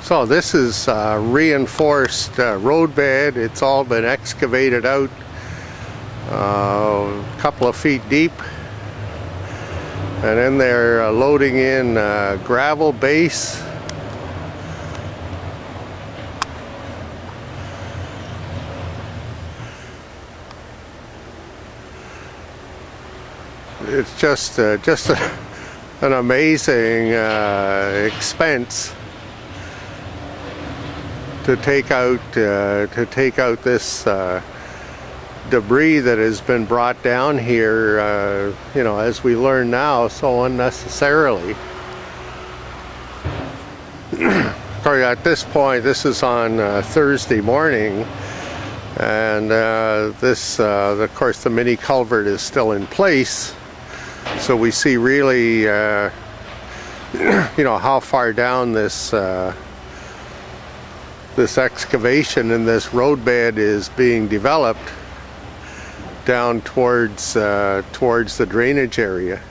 So this is reinforced roadbed. It's all been excavated out a couple of feet deep. And then they're loading in gravel base. It's just an amazing expense to take out this debris that has been brought down here, you know, as we learn now, so unnecessarily. At this point, this is on Thursday morning, and this, of course, the mini culvert is still in place, so we see really, you know, how far down this this excavation and this roadbed is being developed down towards the drainage area.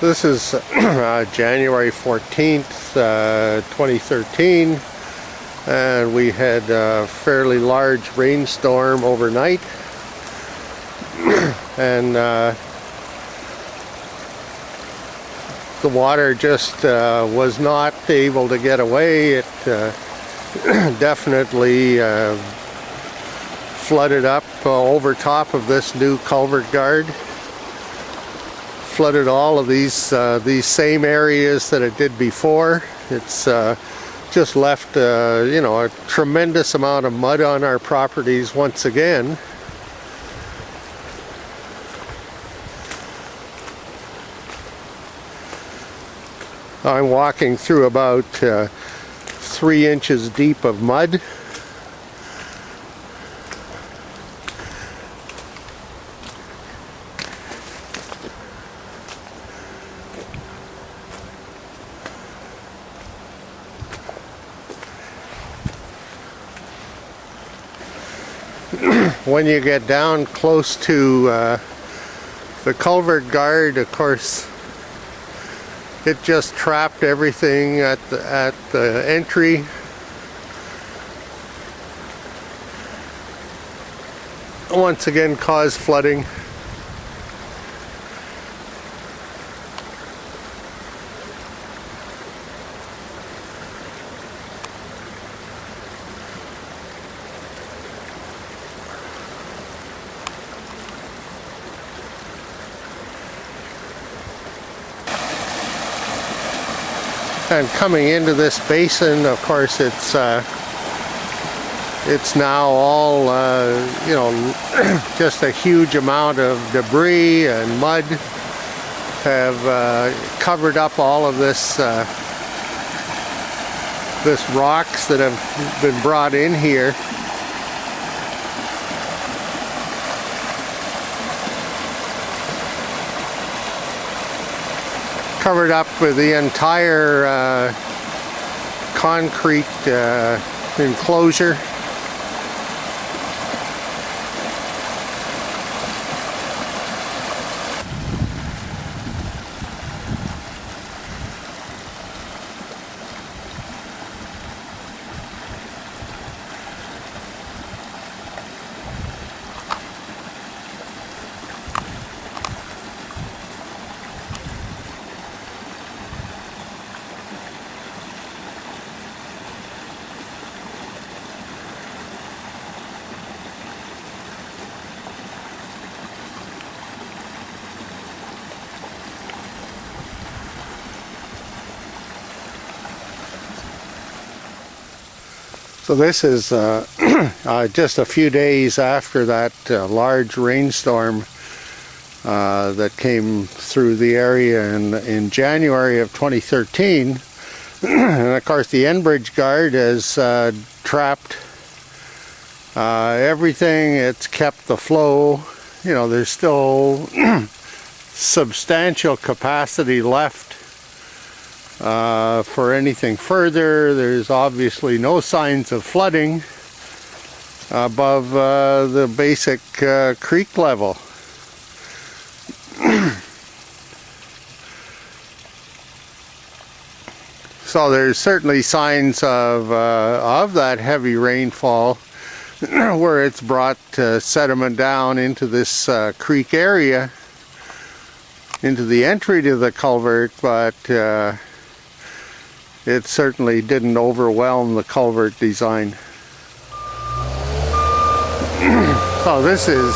This is January 14th, 2013, and we had a fairly large rainstorm overnight, and the water just was not able to get away. It definitely flooded up over top of this new culvert guard. Flooded all of these same areas that it did before. It's just left you know, a tremendous amount of mud on our properties once again. I'm walking through about 3 inches deep of mud. When you get down close to the culvert guard, of course, it just trapped everything at the entry. Once again caused flooding. And coming into this basin, of course, it's now all you know, just a huge amount of debris and mud have covered up all of this rocks that have been brought in here. Covered up with the entire concrete enclosure. So this is just a few days after that large rainstorm that came through the area in January of 2013. And of course the Enbridge guard has trapped everything. It's kept the flow. You know, there's still substantial capacity left for anything further. There's obviously no signs of flooding above the basic creek level. So there's certainly signs of that heavy rainfall where it's brought sediment down into this creek area, into the entry to the culvert, but it certainly didn't overwhelm the culvert design. So this is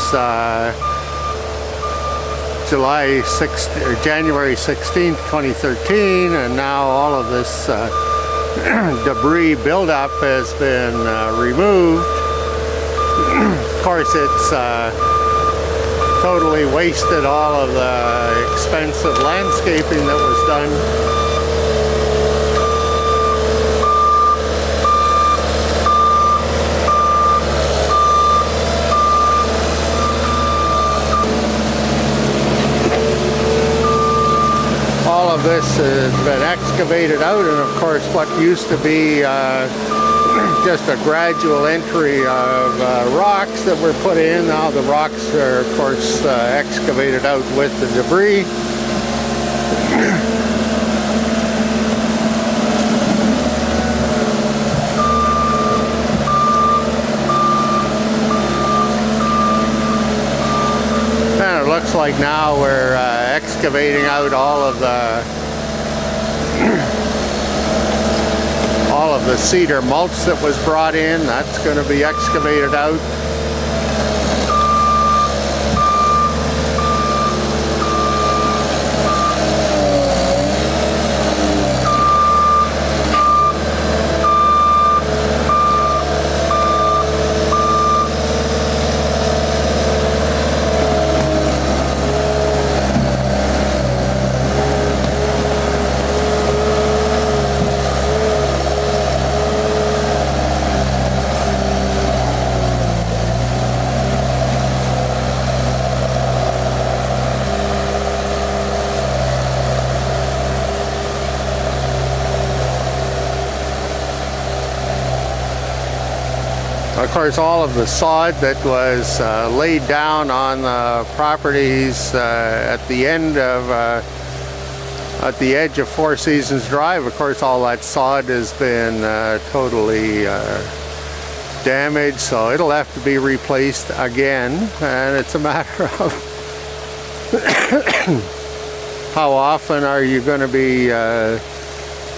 January 16th, 2013, and now all of this debris buildup has been removed. Of course, it's totally wasted all of the expensive landscaping that was done. All of this has been excavated out, and of course what used to be just a gradual entry of rocks that were put in, now the rocks are of course excavated out with the debris. And it looks like now we're excavating out all of the cedar mulch that was brought in. That's going to be excavated out. Of course, all of the sod that was laid down on the properties at the end of, at the edge of Four Seasons Drive, of course, all that sod has been totally damaged, so it'll have to be replaced again. And it's a matter of how often are you going to be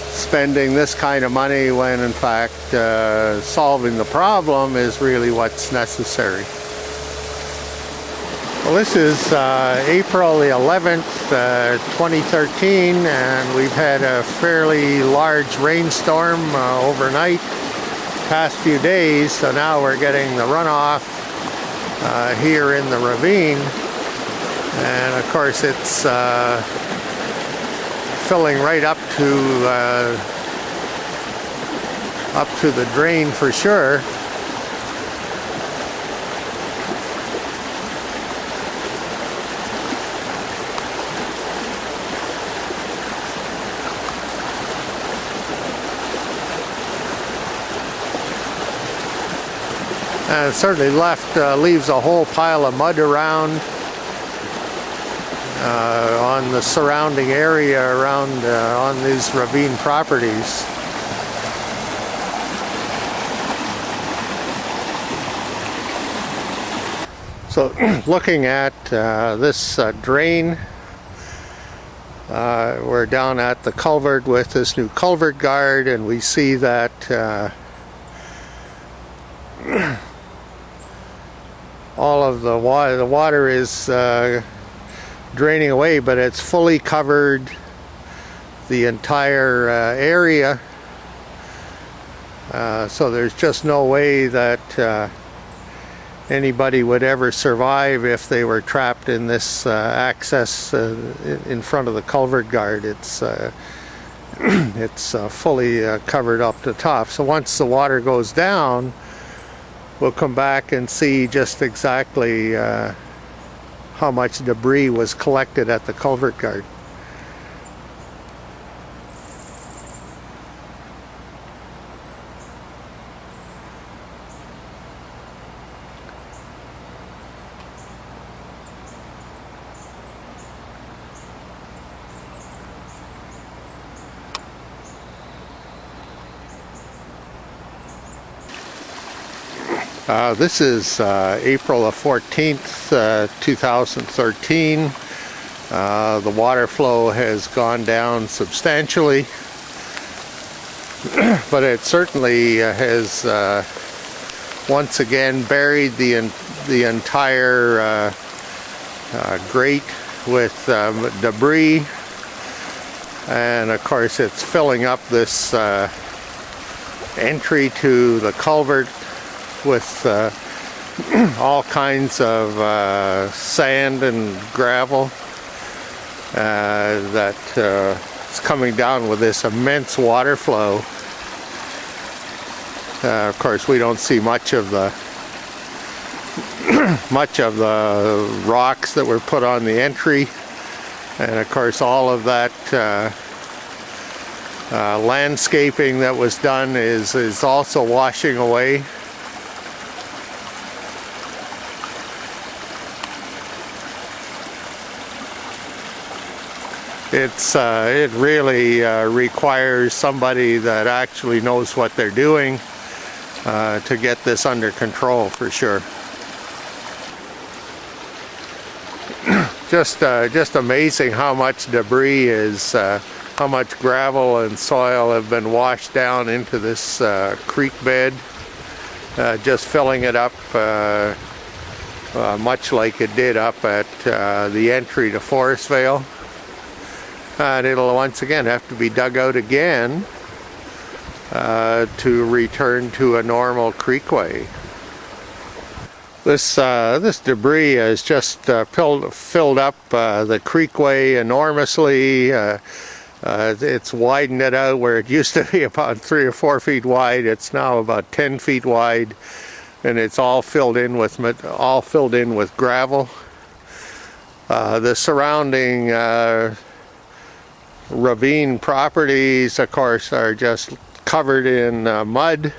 spending this kind of money when in fact solving the problem is really what's necessary. Well, this is April the 11th, 2013, and we've had a fairly large rainstorm overnight past few days, so now we're getting the runoff here in the ravine, and of course it's filling right up to the drain for sure. And it certainly leaves a whole pile of mud around on the surrounding area around on these ravine properties. So looking at this drain, we're down at the culvert with this new culvert guard, and we see that all of the water is draining away, but it's fully covered the entire area, so there's just no way that anybody would ever survive if they were trapped in this access in front of the culvert guard. It's fully covered up to top. So once the water goes down, we'll come back and see just exactly how much debris was collected at the culvert guard. This is April the 14th, 2013. The water flow has gone down substantially, but it certainly has once again buried the entire grate with debris, and of course it's filling up this entry to the culvert with all kinds of sand and gravel that is coming down with this immense water flow. Of course, we don't see much of the rocks that were put on the entry, and of course all of that landscaping that was done is also washing away. it really requires somebody that actually knows what they're doing to get this under control for sure. Just amazing how much debris is, how much gravel and soil have been washed down into this creek bed, just filling it up much like it did up at the entry to Forestvale. And it'll once again have to be dug out again to return to a normal creekway. This debris has just filled up the creekway enormously. It's widened it out where it used to be about 3 or 4 feet wide. It's now about 10 feet wide, and it's all filled in with gravel. The surrounding ravine properties, of course, are just covered in mud.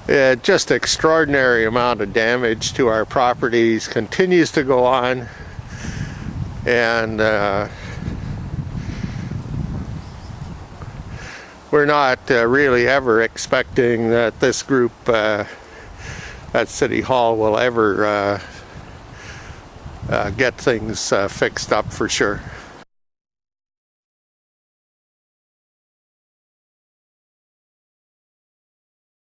Just extraordinary amount of damage to our properties continues to go on, and we're not really ever expecting that this group at City Hall will ever get things fixed up for sure.